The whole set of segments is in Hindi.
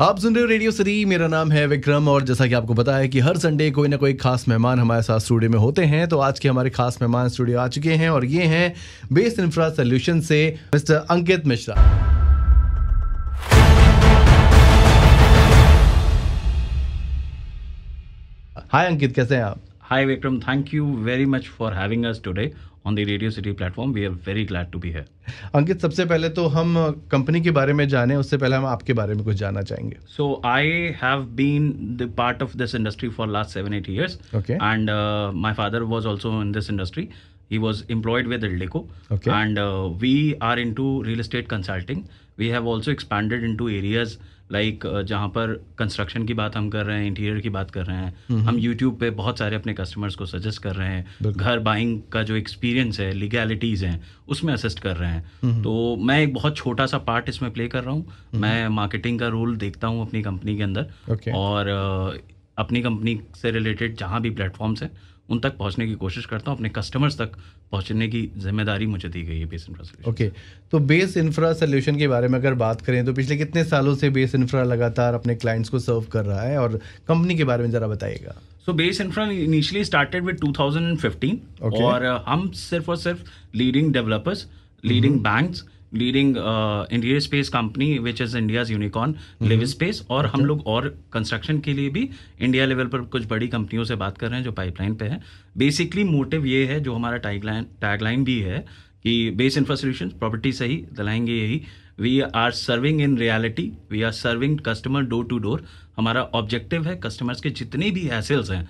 आप सुन रहे हो रेडियो सिटी। मेरा नाम है विक्रम और जैसा कि आपको पता है कि हर संडे कोई ना कोई खास मेहमान हमारे साथ स्टूडियो में होते हैं। तो आज के हमारे खास मेहमान स्टूडियो आ चुके हैं और ये हैं बेस इंफ्रा सॉल्यूशन से मिस्टर अंकित मिश्रा। हाय अंकित, कैसे हैं आप? Hi Vikram, thank you very much for having us today on the Radio City platform. We are very glad to be here. अंकित, सबसे पहले तो हम कंपनी के बारे में जानें, उससे पहले हम आपके बारे में कुछ जानना चाहेंगे। So I have been the part of this industry for last 7-8 years. Okay. And my father was also in this industry. He was employed with Ildeco. Okay. And we are into real estate consulting. We have also expanded into areas like जहाँ पर कंस्ट्रक्शन की बात हम कर रहे हैं, इंटीरियर की बात कर रहे हैं, हम यूट्यूब पे बहुत सारे अपने कस्टमर्स को सजेस्ट कर रहे हैं, घर बाइंग का जो एक्सपीरियंस है, लीगैलिटीज़ हैं, उसमें असिस्ट कर रहे हैं। तो मैं एक बहुत छोटा सा पार्ट इसमें प्ले कर रहा हूँ। मैं मार्केटिंग का रोल देखता हूँ अपनी कंपनी के अंदर। Okay. और अपनी कंपनी से रिलेटेड जहाँ भी प्लेटफॉर्म्स हैं उन तक पहुँचने की कोशिश करता हूँ। अपने कस्टमर्स तक पहुँचने की जिम्मेदारी मुझे दी गई है बेस इंफ्रा सॉल्यूशन। ओके, तो बेस इंफ्रा सॉल्यूशन के बारे में अगर बात करें तो पिछले कितने सालों से बेस इंफ्रा लगातार अपने क्लाइंट्स को सर्व कर रहा है, और कंपनी के बारे में ज़रा बताइएगा। So base infra initially started with 2015। Okay. और हम सिर्फ और सिर्फ leading developers, leading banks, leading interior space company which is India's unicorn live space, और हम लोग और कंस्ट्रक्शन के लिए भी इंडिया लेवल पर कुछ बड़ी कंपनियों से बात कर रहे हैं जो पाइपलाइन पे है। बेसिकली मोटिव ये है, जो हमारा टैगलाइन भी है कि बेस इंफ्रा सॉल्यूशंस प्रॉपर्टी से ही दिलाएंगे यही। We are serving in reality, we are serving customer door to door. हमारा ऑब्जेक्टिव है कस्टमर्स के जितने भी हैसल्स हैं,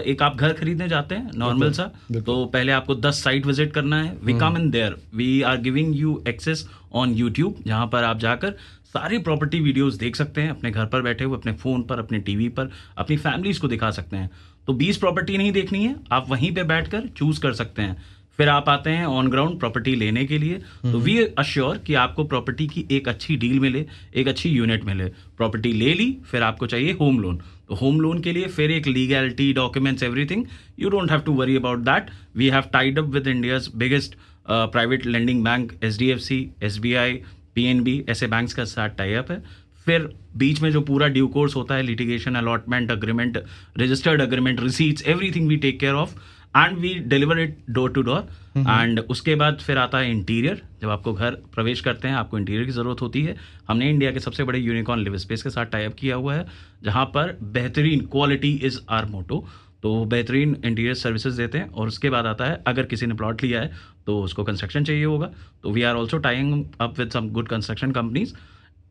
एक आप घर खरीदने जाते हैं नॉर्मल सा, तो पहले आपको 10 साइट विजिट करना है। We come in there, we are giving you access on YouTube, जहां पर आप जाकर सारी प्रॉपर्टी वीडियोस देख सकते हैं अपने घर पर बैठे हुए, अपने फोन पर, अपने टीवी पर, अपनी फैमिलीज को दिखा सकते हैं। तो 20 प्रॉपर्टी नहीं देखनी है, आप वहीं पे बैठकर चूज कर सकते हैं। फिर आप आते हैं ऑन ग्राउंड प्रॉपर्टी लेने के लिए, तो वी अश्योर कि आपको प्रॉपर्टी की एक अच्छी डील मिले, एक अच्छी यूनिट मिले। प्रॉपर्टी ले ली, फिर आपको चाहिए होम लोन, तो होम लोन के लिए फिर एक legality, documents, everything, you don't have to worry about that. We have tied up with India's biggest private lending bank, HDFC, SBI, PNB, ऐसे बैंक्स का साथ टाई अप है। फिर बीच में जो पूरा ड्यू कोर्स होता है, litigation, allotment, agreement, registered agreement, receipts, everything we take care of and we deliver it door to door. And उसके बाद फिर आता है इंटीरियर। जब आपको घर प्रवेश करते हैं, आपको इंटीरियर की ज़रूरत होती है। हमने इंडिया के सबसे बड़े यूनिकॉर्न लिव स्पेस के साथ टाई अप किया हुआ है, जहाँ पर बेहतरीन क्वालिटी इज़ आर मोटो, तो बेहतरीन इंटीरियर सर्विसेज देते हैं। और उसके बाद आता है, अगर किसी ने प्लॉट लिया है तो उसको कंस्ट्रक्शन चाहिए होगा, तो we are also tying up with some good construction companies.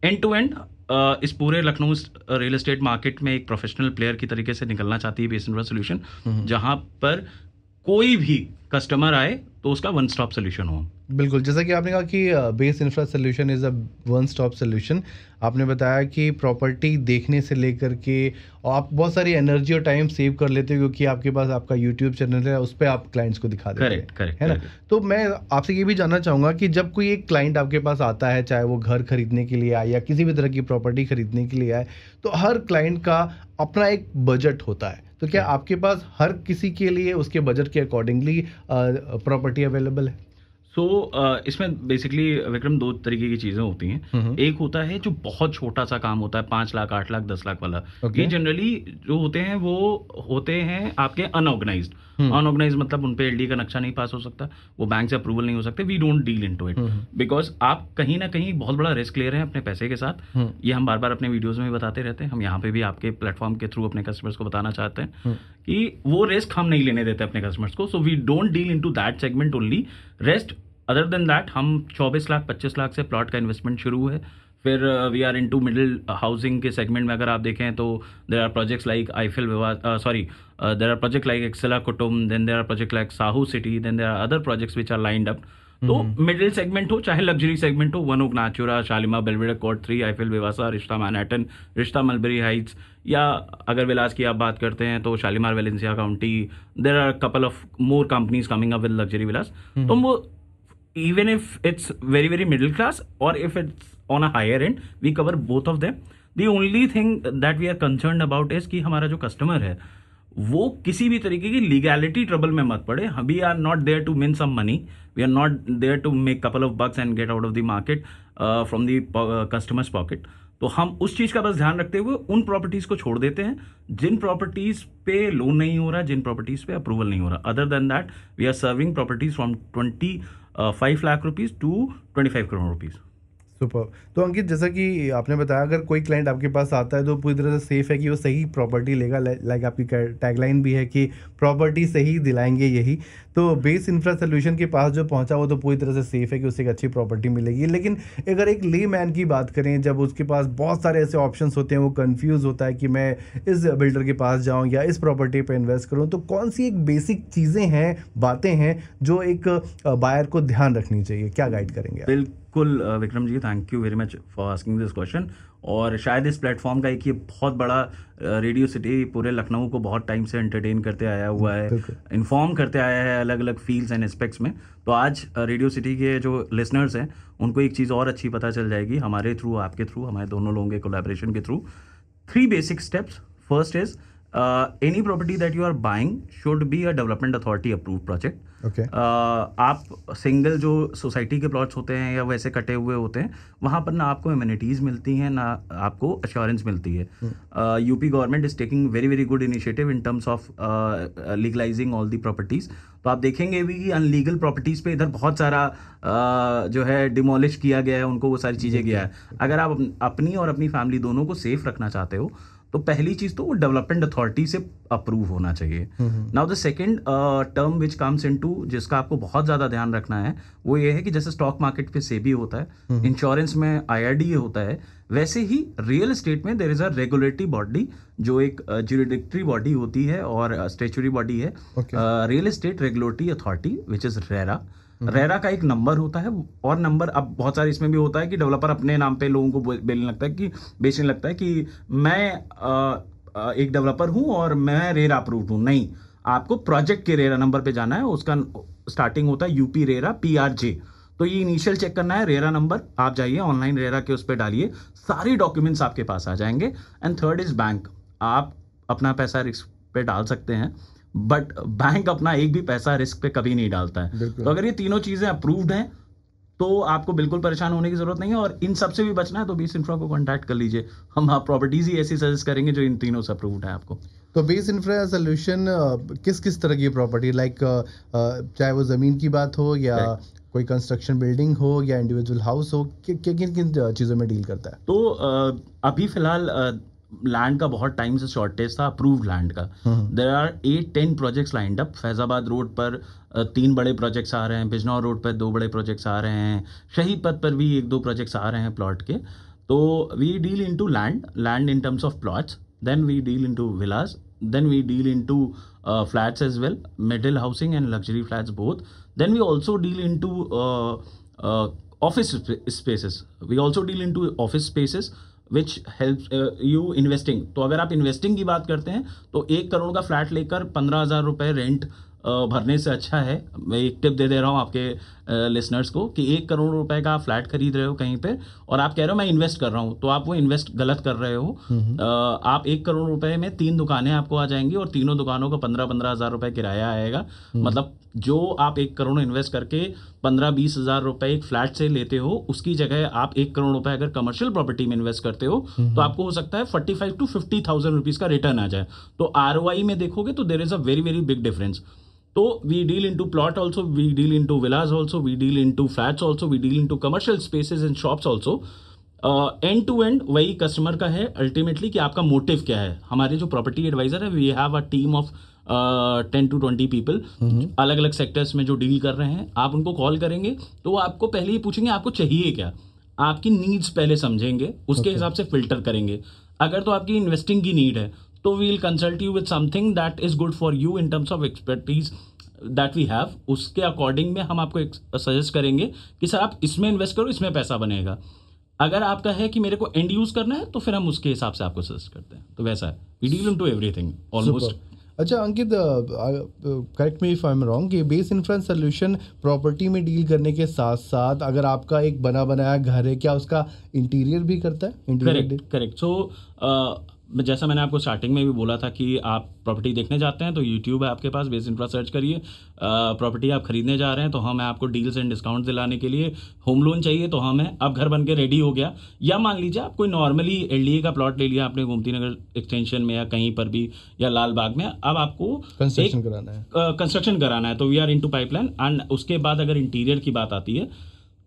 End to end इस पूरे लखनऊ रियल एस्टेट मार्केट में एक प्रोफेशनल प्लेयर की तरीके से निकलना चाहती है बेस इंफ्रा सॉल्यूशन, जहां पर कोई भी कस्टमर आए तो उसका वन स्टॉप सोल्यूशन हो। बिल्कुल, जैसा कि आपने कहा कि base infra solution is a one stop solution. आपने बताया कि प्रॉपर्टी देखने से लेकर के आप बहुत सारी एनर्जी और टाइम सेव कर लेते हो, क्योंकि आपके पास आपका यूट्यूब चैनल है, उस पर आप क्लाइंट्स को दिखा देते हैं। करेक्ट है ना? तो मैं आपसे ये भी जानना चाहूँगा कि जब कोई एक क्लाइंट आपके पास आता है, चाहे वो घर खरीदने के लिए आए या किसी भी तरह की प्रॉपर्टी खरीदने के लिए आए, तो हर क्लाइंट का अपना एक बजट होता है। तो क्या आपके पास हर किसी के लिए उसके बजट के अकॉर्डिंगली प्रॉपर्टी अवेलेबल है? इसमें बेसिकली विक्रम 2 तरीके की चीज़ें होती हैं। एक होता है जो बहुत छोटा सा काम होता है, 5 लाख, 8 लाख, 10 लाख वाला। ये जनरली जो होते हैं वो होते हैं आपके अनऑर्गेनाइज्ड। अनऑर्गेनाइज्ड मतलब उन पे LD का नक्शा नहीं पास हो सकता, वो बैंक से अप्रूवल नहीं हो सकते। We don't deal into it, because आप कहीं ना कहीं बहुत बड़ा रिस्क ले रहे हैं अपने पैसे के साथ। ये हम बार बार अपने वीडियोज में बताते रहते हैं, हम यहाँ पे भी आपके प्लेटफॉर्म के थ्रू अपने कस्टमर्स को बताना चाहते हैं कि वो रिस्क हम नहीं लेने देते अपने कस्टमर्स को। So we don't deal into that segment only. Rest other than that, हम 24 लाख 25 लाख से प्लॉट का इन्वेस्टमेंट शुरू है। फिर we are into middle housing के सेगमेंट में अगर आप देखें तो देयर आर प्रोजेक्ट्स लाइक आईफिल there are project like Excella Kutum, then there are project like Sahu city, then there are other projects which are lined up. तो मिडिल सेगमेंट हो चाहे लग्जरी सेगमेंट हो, one oak natura, Shalimar Belvedere court 3, आईफिल विवासा, रिश्ता मैनहट्टन, रिश्ता मलबरी हाइट्स, या अगर विलास की आप बात करते हैं तो Shalimar Valencia county, there are couple of more companies coming up with luxury villas. तो वो even if it's very very middle class or if it's on a higher end, we cover both of them. The only thing that we are concerned about is कि हमारा जो कस्टमर है वो किसी भी तरीके की लीगैलिटी ट्रबल में मत पड़े। We are not there to win some money, we are not there to make couple of bucks and get out of the market from the customers pocket. तो हम उस चीज का बस ध्यान रखते हुए उन प्रॉपर्टीज को छोड़ देते हैं जिन प्रॉपर्टीज पे लोन नहीं हो रहा, जिन प्रॉपर्टीज पे अप्रूवल नहीं हो रहा. Other than that we are serving properties from 25 lakh rupees to 25 crore rupees. Super. तो अंकित, जैसा कि आपने बताया, अगर कोई क्लाइंट आपके पास आता है तो पूरी तरह से सेफ है कि वो सही प्रॉपर्टी लेगा. लाइक आपकी टैगलाइन भी है कि प्रॉपर्टी सही दिलाएंगे यही. तो बेस इंफ्रा सोल्यूशन के पास जो पहुंचा वो तो पूरी तरह से सेफ है कि उसे एक अच्छी प्रॉपर्टी मिलेगी. लेकिन अगर एक ले मैन की बात करें, जब उसके पास बहुत सारे ऐसे ऑप्शंस होते हैं, वो कंफ्यूज होता है कि मैं इस बिल्डर के पास जाऊं या इस प्रॉपर्टी पे इन्वेस्ट करूं, तो कौन सी एक बेसिक चीज़ें हैं, बातें हैं जो एक बायर को ध्यान रखनी चाहिए? क्या गाइड करेंगे आप? बिल्कुल Vikram ji, thank you very much for asking this question. और शायद इस प्लेटफॉर्म का एक ये बहुत बड़ा रेडियो सिटी पूरे लखनऊ को बहुत टाइम से एंटरटेन करते आया हुआ है, इन्फॉर्म करते आया है अलग अलग फील्ड्स एंड एस्पेक्ट्स में. तो आज रेडियो सिटी के जो लिसनर्स हैं उनको एक चीज़ और अच्छी पता चल जाएगी हमारे थ्रू, आपके थ्रू, हमारे दोनों लोगों के कोलैबोरेशन के through. 3 basic steps. First is any property that you are buying should be a development authority approved project. Okay. आप सिंगल जो सोसाइटी के प्लॉट्स होते हैं या वैसे कटे हुए होते हैं, वहाँ पर ना आपको एमिनिटीज़ मिलती हैं ना आपको अश्योरेंस मिलती है. UP government is taking very very good initiative in terms of legalising all the properties. तो आप देखेंगे भी कि अनलीगल प्रॉपर्टीज़ पे इधर बहुत सारा जो है डिमोलिश किया गया है, उनको वो सारी चीज़ें किया है. अगर आप अपनी और अपनी फैमिली दोनों को सेफ रखना चाहते हो तो पहली चीज तो वो डेवलपमेंट अथॉरिटी से अप्रूव होना चाहिए. Now the second term which comes into, जिसका आपको बहुत ज्यादा ध्यान रखना है, वो ये है कि जैसे स्टॉक मार्केट पे सेबी होता है, इंश्योरेंस में IRDA होता है, वैसे ही रियल एस्टेट में there is a regulatory body जो एक ज्यूरिडिक्टरी बॉडी होती है और स्टैट्यूटरी बॉडी है, real estate regulatory authority which is RERA. RERA का एक नंबर होता है, और नंबर अब बहुत सारे इसमें भी होता है कि डेवलपर अपने नाम पे लोगों को बेचने लगता है कि मैं एक डेवलपर हूं और मैं रेरा अप्रूव्ड हूं. नहीं, आपको प्रोजेक्ट के रेरा नंबर पे जाना है. उसका स्टार्टिंग होता है यूपी रेरा PRJ. तो ये इनिशियल चेक करना है रेरा नंबर. आप जाइए ऑनलाइन रेरा के उस पर डालिए, सारी डॉक्यूमेंट्स आपके पास आ जाएंगे. And third is bank. आप अपना पैसा रिस्क पे डाल सकते हैं, बट बैंक अपना एक भी पैसा रिस्क पे कभी नहीं डालता है. तो अगर ये तीनों चीजें अप्रूव्ड हैं तो आपको बिल्कुल परेशान होने की जरूरत नहीं है. और इन सब से भी बचना है तो बेस इंफ्रा को कांटेक्ट कर लीजिए. हम प्रॉपर्टीज ही ऐसी सजेस्ट करेंगे जो इन तीनों से अप्रूव्ड है आपको. तो बेस इंफ्रा सोल्यूशन किस किस तरह की प्रॉपर्टी, लाइक चाहे वो ज़मीन की बात हो या कोई कंस्ट्रक्शन बिल्डिंग हो या इंडिविजुअल हाउस हो, किन किन चीज़ों में डील करता है? तो अभी फिलहाल लैंड का बहुत टाइम से शॉर्टेज था, अप्रूव्ड लैंड का. There are 8-10 projects lined up. Faizabad road पर 3 बड़े प्रोजेक्ट्स आ रहे हैं, बिजनौर रोड पर 2 बड़े प्रोजेक्ट्स आ रहे हैं, शहीद पथ पर भी 1-2 प्रोजेक्ट्स आ रहे हैं प्लॉट के. तो we deal into land in terms of plots, then we deal into villas, then we deal into flats as well, middle housing and luxury flats both. Then we also deal into office spaces. We also deal into office spaces which helps you investing. तो अगर आप इन्वेस्टिंग की बात करते हैं तो 1 करोड़ का फ्लैट लेकर 15,000 रुपये रेंट भरने से अच्छा है. मैं एक टिप दे रहा हूँ आपके लिसनर्स को कि 1 करोड़ रुपए का आप फ्लैट खरीद रहे हो कहीं पे और आप कह रहे हो मैं इन्वेस्ट कर रहा हूँ, तो आप वो इन्वेस्ट गलत कर रहे हो. आप 1 करोड़ रुपए में 3 दुकानें आपको आ जाएंगी और तीनों दुकानों का 15-15 हज़ार रुपये किराया आएगा. मतलब जो आप 1 करोड़ इन्वेस्ट करके 15-20 हज़ार रुपये एक फ्लैट से लेते हो, उसकी जगह आप 1 करोड़ रुपए अगर कमर्शियल प्रॉपर्टी में इन्वेस्ट करते हो तो आपको हो सकता है 45 to 50,000 रुपीज़ का रिटर्न आ जाए. तो ROI में देखोगे तो there is a very very big difference. तो we deal into plot also, we deal into villas also, we deal into flats also, we deal into commercial spaces and shops also. End to end वही कस्टमर का है अल्टीमेटली कि आपका मोटिव क्या है. हमारे जो प्रॉपर्टी एडवाइजर है, we have a team of 10 to 20 people अलग अलग सेक्टर्स में जो डील कर रहे हैं. आप उनको कॉल करेंगे तो वो आपको पहले ही पूछेंगे आपको चाहिए क्या, आपकी नीड्स पहले समझेंगे, उसके हिसाब से फिल्टर करेंगे. अगर तो आपकी इन्वेस्टिंग की नीड है तो we will consult you with something that is good for you in terms of expertise that we have. उसके अकॉर्डिंग में हम आपको सजेस्ट करेंगे कि सर आप इसमें इन्वेस्ट करो, इसमें पैसा बनेगा. अगर आपका है कि मेरे को एंड यूज करना है तो फिर हम उसके हिसाब से आपको सजेस्ट करते हैं. तो वैसा है, we deal into everything almost. अच्छा Ankit, correct me if I am wrong, कि बेस इंफ्रा सोल्यूशन प्रॉपर्टी में डील करने के साथ साथ अगर आपका एक बना बनाया घर है, क्या उसका इंटीरियर भी करता है? करेक्ट. सो जैसा मैंने आपको स्टार्टिंग में भी बोला था कि आप प्रॉपर्टी देखने जाते हैं तो यूट्यूब है आपके पास, बेस इंफ्रा सर्च करिए। प्रॉपर्टी आप खरीदने जा रहे हैं तो हम हैं आपको डील्स एंड डिस्काउंट दिलाने के लिए। होम लोन चाहिए तो हम हैं। अब घर बन के रेडी हो गया, या मान लीजिए आप कोई नॉर्मली एलडीए का प्लॉट ले लिया आपने गोमती नगर एक्सटेंशन में या कहीं पर भी, या लाल बाग में, अब आपको कंस्ट्रक्शन कराना है, कंस्ट्रक्शन कराना है, तो we are into pipeline. And उसके बाद अगर इंटीरियर की बात आती है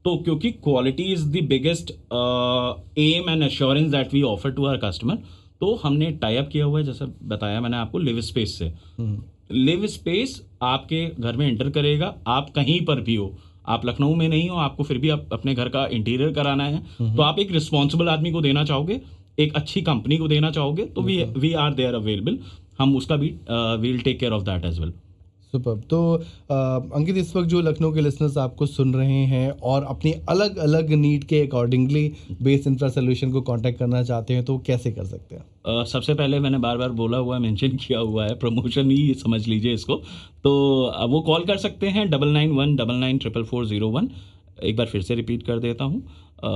तो क्योंकि quality is the biggest aim and assurance that we offer to our customer, तो हमने टाई अप किया हुआ है, जैसे बताया मैंने आपको, लिव स्पेस से। लिव स्पेस आपके घर में एंटर करेगा, आप कहीं पर भी हो, आप लखनऊ में नहीं हो, आपको फिर भी आप अपने घर का इंटीरियर कराना है, तो आप एक रिस्पॉन्सिबल आदमी को देना चाहोगे, एक अच्छी कंपनी को देना चाहोगे, तो वी आर देयर अवेलेबल। हम उसका भी will take care of that as well. Super. तो अंकित, इस वक्त जो लखनऊ के लिसनर्स आपको सुन रहे हैं और अपनी अलग अलग नीड के अकॉर्डिंगली बेस इंफ्रा सोल्यूशन को कांटेक्ट करना चाहते हैं तो कैसे कर सकते हैं? सबसे पहले मैंने बार बार बोला हुआ है, मेंशन किया हुआ है, प्रमोशन ही समझ लीजिए इसको, तो वो कॉल कर सकते हैं 9919944401। एक बार फिर से रिपीट कर देता हूँ,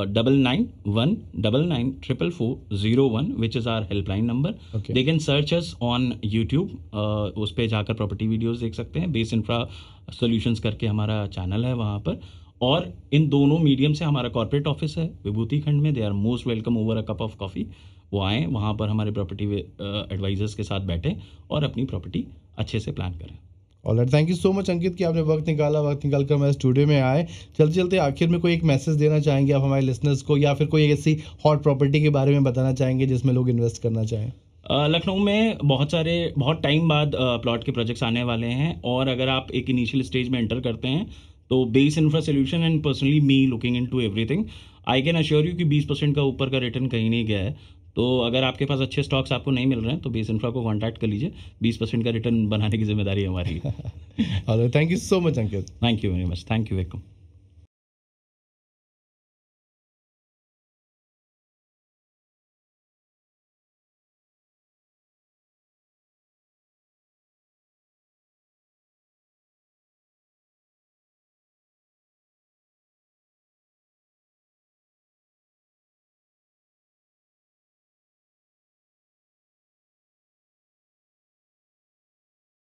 9919944401 which is our helpline number. They can search us on YouTube, उस पर जाकर प्रॉपर्टी वीडियोस देख सकते हैं। बेस इंफ्रा सॉल्यूशंस करके हमारा चैनल है वहाँ पर, और इन दोनों मीडियम से हमारा कॉर्पोरेट ऑफिस है विभूति खंड में। They are most welcome over a cup of coffee. वो आएँ, वहाँ पर हमारे प्रॉपर्टी एडवाइजर्स के साथ बैठें और अपनी प्रॉपर्टी अच्छे से प्लान करें। Alright, thank you so much Ankit कि आपने वक्त निकाल कर हमारे स्टूडियो में आए। चलते चलते आखिर में कोई एक मैसेज देना चाहेंगे आप हमारे लिसनर्स को, या फिर कोई ऐसी हॉट प्रॉपर्टी के बारे में बताना चाहेंगे जिसमें लोग इन्वेस्ट करना चाहें? लखनऊ में बहुत टाइम बाद प्लॉट के प्रोजेक्ट्स आने वाले हैं, और अगर आप एक इनिशियल स्टेज में एंटर करते हैं तो base infra solution and personally me looking into everything, I can assure you कि 20% का ऊपर का रिटर्न कहीं नहीं गया है। तो अगर आपके पास अच्छे स्टॉक्स आपको नहीं मिल रहे हैं तो बेस इंफ्रा को कांटेक्ट कर लीजिए, 20% का रिटर्न बनाने की जिम्मेदारी हमारी है। Thank you so much Ankit. Thank you very much. Thank you welcome.